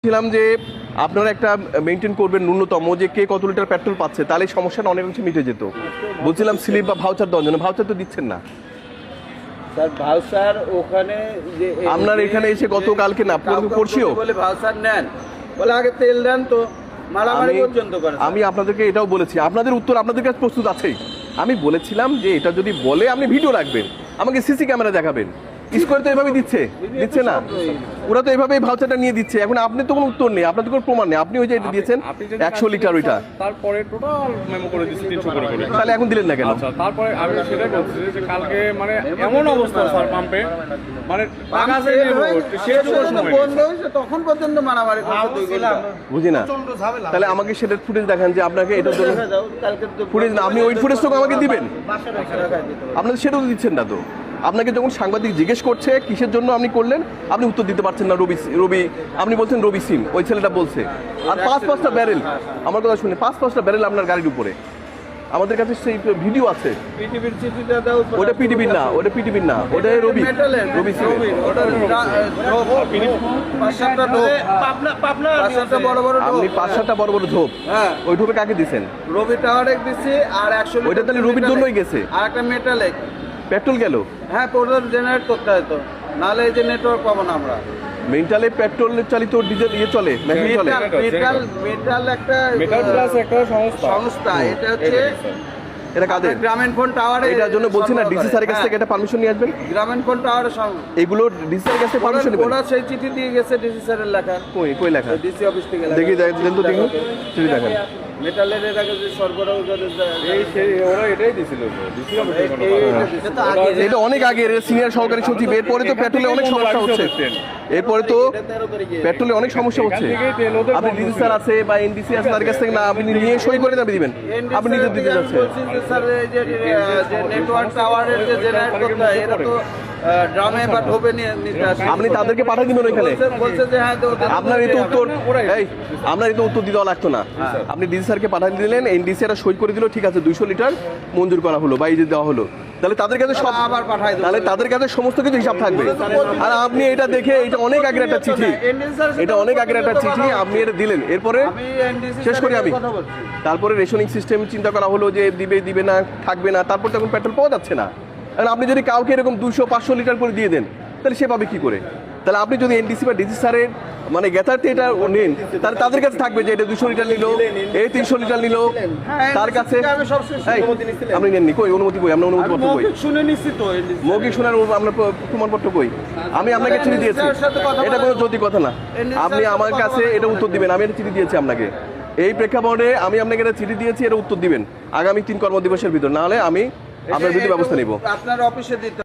ছিলাম যে আপনারা একটা মেনটেন করবেন ন্যূনতম যে কে কত লিটার পেট্রোল পাচ্ছে, তাহলে সমস্যাটা অনেক অংশে মিটে যেত। বলছিলাম স্লিপ বা ভাউচার দেওয়ার জন্য, ভাউচার তো দিচ্ছেন না স্যার। ভাউচার ওখানে যে আপনার এখানে এসে গতকালকে না পড়ছিও বলে ভাউচার নেন, বলে আগে তেল দেন তো, মারামারি পর্যন্ত করে। আমি আপনাদেরকে এটাও বলেছি, আপনাদের উত্তর আপনাদের কাছে প্রস্তুত আছেই। আমি বলেছিলাম যে এটা যদি বলে আপনি ভিডিও রাখবেন, আমাকে সিসি ক্যামেরা দেখাবেন। স্কোয়ার তো এভাবে দিচ্ছে না, ওরা তো এভাবেই ভাউচারটা নিয়ে দিচ্ছে। এখন আপনি তো কোনো উত্তর নেই, আপনার তো কোনো প্রমাণ নেই। আপনি ওই যে এটা দিয়েছেন 100 লিটার, ওইটা তারপরে টোটাল মেমো করে দিচ্ছি 300 করে। তাহলে এখন দিলেন না কেন? আচ্ছা, তারপরে আমি সেটাই বলছি যে কালকে মানে এমন অবস্থা স্যার পাম্পে, মানে টাকা যে শেষ বন্ধ হয়েছে তখন পর্যন্ত মারামারি করছে। বুঝি না, তাহলে আমাকে সেটার ফুটেজ দেখান যে আপনাকে এটার জন্য ফুটেজ না, আপনি ওই ফুটেজটাকে আমাকে দিবেন। আপনাদের সেটাও দিচ্ছেন না তো। আপনাকে যখন সাংবাদিক জিজ্ঞেস করছে কিসের জন্য আপনি করলেন, আপনি উত্তর দিতে পারছেন না। রবি আপনি বলছেন রবি সিম, ওই ছেলেটা বলছে। আর 5-5টা ব্যারেল, আমার কথা শুনে 5-5টা ব্যারেল আপনার গাড়ির উপরে, আমাদের কাছে সেই ভিডিও আছে। পিটিভির চিঠিটা দাও। ওটা পিটিভির না, ওটা রবি সিম। আপনি 5-7টা বড় বড় ঝোপ, হ্যাঁ, ওই ঝোপে কাকে দিচ্ছেন? রবি টাওয়ারে দিছি। আর 100 ওইটা তাহলে রবির জন্যই গেছে। আর একটা মেটালেক পেট্রোল গেল। হ্যাঁ, পোর্টাল জেনারেট করতে হয় তো, নাহলে এই যে নেটওয়ার্ক পাবো না আমরা। মেন্টালে পেট্রোল চালিত ডিজেল চলে, মেশিন চলে। মেটাল একটা মেটাল প্লাস একটা সংস্থা। এটা হচ্ছে এটা কাদের? গ্রামীণ ফোন টাওয়ারে। এটার জন্য বলছি না ডিসি স্যারের কাছ থেকে একটা পারমিশন নিয়ে আসবেন। গ্রামীণ ফোন টাওয়ারে এগুলো ডিসি স্যারের কাছে পারমিশন নেবেন। ওরা সেই চিঠি দিয়ে গেছে ডিসি স্যারের লেখা। কই লেখা? ডিসি অফিস থেকে দেখি দেন তো, দেখি চিঠি দেখেন। মেটালের এর আগে যে সরবরাহ করে ওরা এটাই দিছিল ডিসি অফিসে। এটা অনেক আগে, সিনিয়র সহকারী সচিব। এরপরে তো পেট্রোলে অনেক সমস্যা হচ্ছে, এরপরে তো পেট্রোলে অনেক সমস্যা হচ্ছে। আপনি ডিসি স্যার আছে বা এনডিসি আছে, তার কাছ থেকে না আপনি নিয়ে সই করে আপনি দিবেন, আপনি নিজে দিতে যাচ্ছেন। স্যার এই যে নেটওয়ার্ক টাওয়ারের যে জেনারেট করতে হয়, এটা তো ড্রামে বা ঢোপে নিতে আসে। আপনি তাদেরকে পাঠিয়ে দিবেন ওইখানে। বলছে যে হ্যাঁ, আপনার এই তো উত্তর, আপনার এই তো উত্তর দিতে লাগতো না। আপনি ডিসি স্যারকে পাঠিয়ে দিলেন, এনডিসি এরা সই করে দিল, ঠিক আছে 200 লিটার মঞ্জুর করা হলো বা এই যে দেওয়া হলো। তাহলে তাদের কাছে সব আবার পাঠাই দেবো, তাহলে তাদের কাছে সমস্ত কিছু হিসাব থাকবে। আর আপনি এটা দেখে, এটা অনেক আগের একটা চিঠি, এটা অনেক আগের একটা চিঠি, আপনি এটা দিলেন। এরপরে শেষ করি আমি। তারপরে রেশনিং সিস্টেম চিন্তা করা হলো যে দিবে না, থাকবে না। তারপর তখন পেট্রোল পাওয়া যাচ্ছে না। আর আপনি যদি কাউকে এরকম 200-500 লিটার করে দিয়ে দেন, তাহলে সে পাবে কি করে? তাহলে আপনি যদি এনডিসি বা ডিসি স্যারের মানে গেতারতে এটা নেন, তাহলে তাদের কাছে থাকবে যে এটা 200 লিটার নিল, এই 300 লিটার নিল, তার কাছে আপনি নেননি। কই অনুমতি কই? আমরা অনুমতিপত্র কই? শুনে নিশ্চিত মৌখিক শোনার আমরা প্রমাণপত্র কই? আমি আপনাকে চিঠি দিয়েছি, এটা কোনো যদি কথা না। আপনি আমার কাছে এটা উত্তর দিবেন, আমি এটা চিঠি দিয়েছি আপনাকে। এই প্রেক্ষাপটে আমি আপনাকে এটা চিঠি দিয়েছি, এটা উত্তর দিবেন আগামী 3 কর্মদিবসের ভিতর, না হলে আমি আপনার বিরুদ্ধে ব্যবস্থা নিব। আপনার অফিসে দিতে